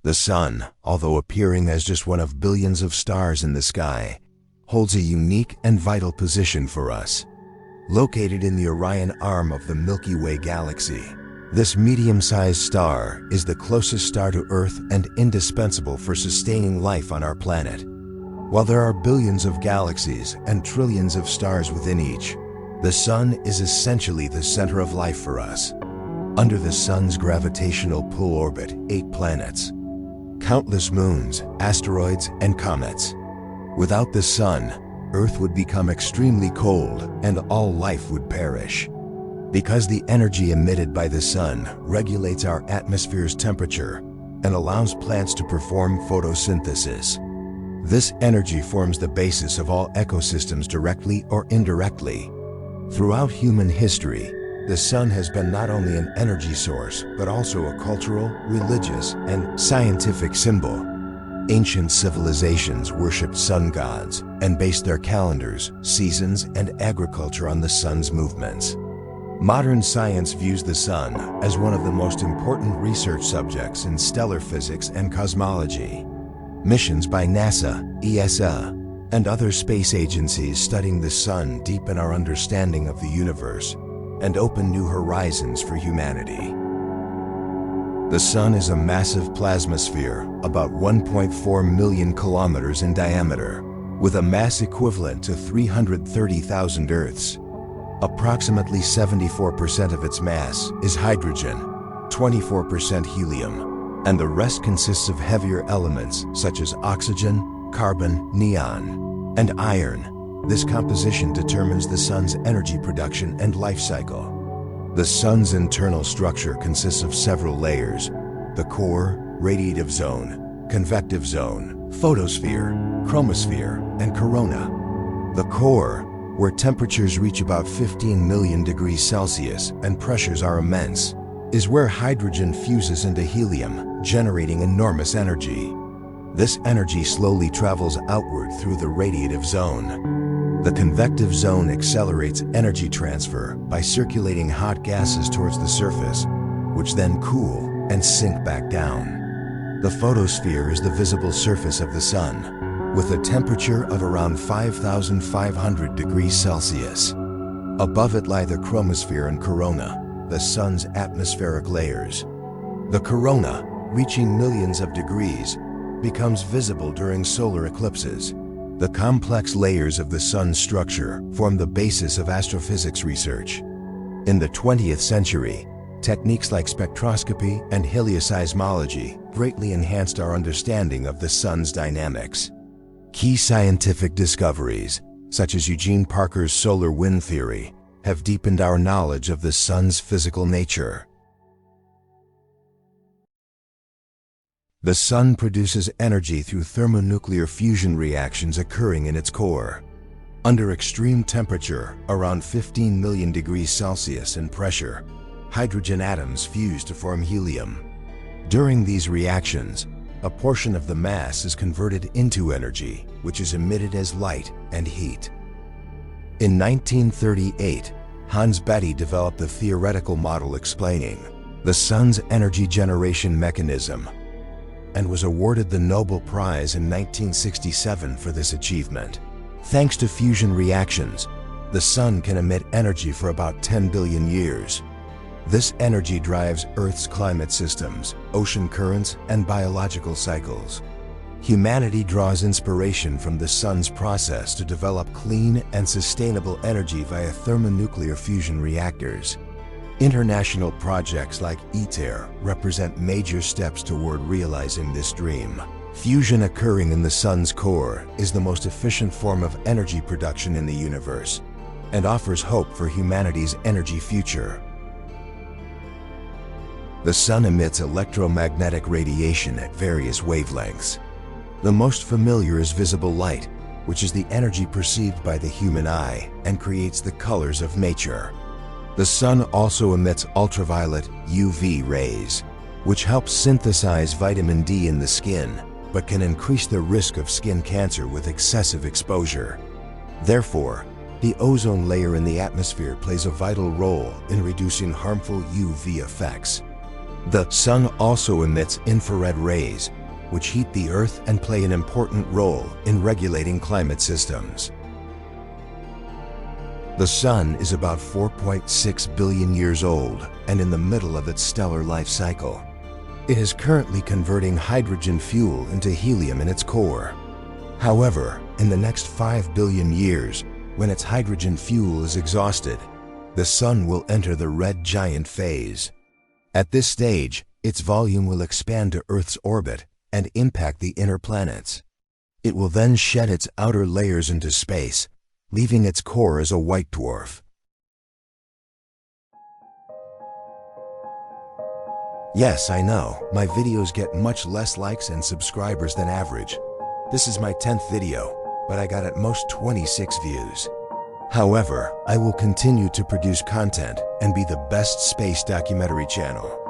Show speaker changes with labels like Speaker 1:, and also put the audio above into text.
Speaker 1: The Sun, although appearing as just one of billions of stars in the sky, holds a unique and vital position for us. Located in the Orion arm of the Milky Way galaxy, this medium-sized star is the closest star to Earth and indispensable for sustaining life on our planet. While there are billions of galaxies and trillions of stars within each, the Sun is essentially the center of life for us. Under the Sun's gravitational pull orbit 8 planets, countless moons, asteroids, and comets. Without the Sun, Earth would become extremely cold and all life would perish. Because the energy emitted by the Sun regulates our atmosphere's temperature and allows plants to perform photosynthesis. This energy forms the basis of all ecosystems directly or indirectly. Throughout human history, the Sun has been not only an energy source, but also a cultural, religious, and scientific symbol. Ancient civilizations worshipped sun gods and based their calendars, seasons, and agriculture on the Sun's movements. Modern science views the Sun as one of the most important research subjects in stellar physics and cosmology. Missions by NASA, ESA, and other space agencies studying the Sun deepen our understanding of the universe and open new horizons for humanity. The Sun is a massive plasma sphere, about 1.4 million kilometers in diameter, with a mass equivalent to 330,000 Earths. Approximately 74% of its mass is hydrogen, 24% helium, and the rest consists of heavier elements such as oxygen, carbon, neon, and iron. This composition determines the Sun's energy production and life cycle. The Sun's internal structure consists of several layers: the core, radiative zone, convective zone, photosphere, chromosphere, and corona. The core, where temperatures reach about 15 million degrees Celsius and pressures are immense, is where hydrogen fuses into helium, generating enormous energy. This energy slowly travels outward through the radiative zone. The convective zone accelerates energy transfer by circulating hot gases towards the surface, which then cool and sink back down. The photosphere is the visible surface of the Sun, with a temperature of around 5,500 degrees Celsius. Above it lie the chromosphere and corona, the Sun's atmospheric layers. The corona, reaching millions of degrees, becomes visible during solar eclipses. The complex layers of the Sun's structure form the basis of astrophysics research. In the 20th century, techniques like spectroscopy and helioseismology greatly enhanced our understanding of the Sun's dynamics. Key scientific discoveries, such as Eugene Parker's solar wind theory, have deepened our knowledge of the Sun's physical nature. The Sun produces energy through thermonuclear fusion reactions occurring in its core. Under extreme temperature, around 15 million degrees Celsius, and pressure, hydrogen atoms fuse to form helium. During these reactions, a portion of the mass is converted into energy, which is emitted as light and heat. In 1938, Hans Bethe developed the theoretical model explaining the Sun's energy generation mechanism, and was awarded the Nobel Prize in 1967 for this achievement. Thanks to fusion reactions, the Sun can emit energy for about 10 billion years. This energy drives Earth's climate systems, ocean currents, and biological cycles. Humanity draws inspiration from the Sun's process to develop clean and sustainable energy via thermonuclear fusion reactors. International projects like ITER represent major steps toward realizing this dream. Fusion occurring in the Sun's core is the most efficient form of energy production in the universe and offers hope for humanity's energy future. The Sun emits electromagnetic radiation at various wavelengths. The most familiar is visible light, which is the energy perceived by the human eye and creates the colors of nature. The Sun also emits ultraviolet UV rays, which help synthesize vitamin D in the skin, but can increase the risk of skin cancer with excessive exposure. Therefore, the ozone layer in the atmosphere plays a vital role in reducing harmful UV effects. The sun also emits infrared rays, which heat the Earth and play an important role in regulating climate systems. The sun is about 4.6 billion years old and in the middle of its stellar life cycle. It is currently converting hydrogen fuel into helium in its core. However, in the next 5 billion years, when its hydrogen fuel is exhausted, the sun will enter the red giant phase. At this stage, its volume will expand to Earth's orbit and impact the inner planets. It will then shed its outer layers into space, leaving its core as a white dwarf. Yes, I know, my videos get much less likes and subscribers than average. This is my 10th video, but I got at most 26 views. However, I will continue to produce content and be the best space documentary channel.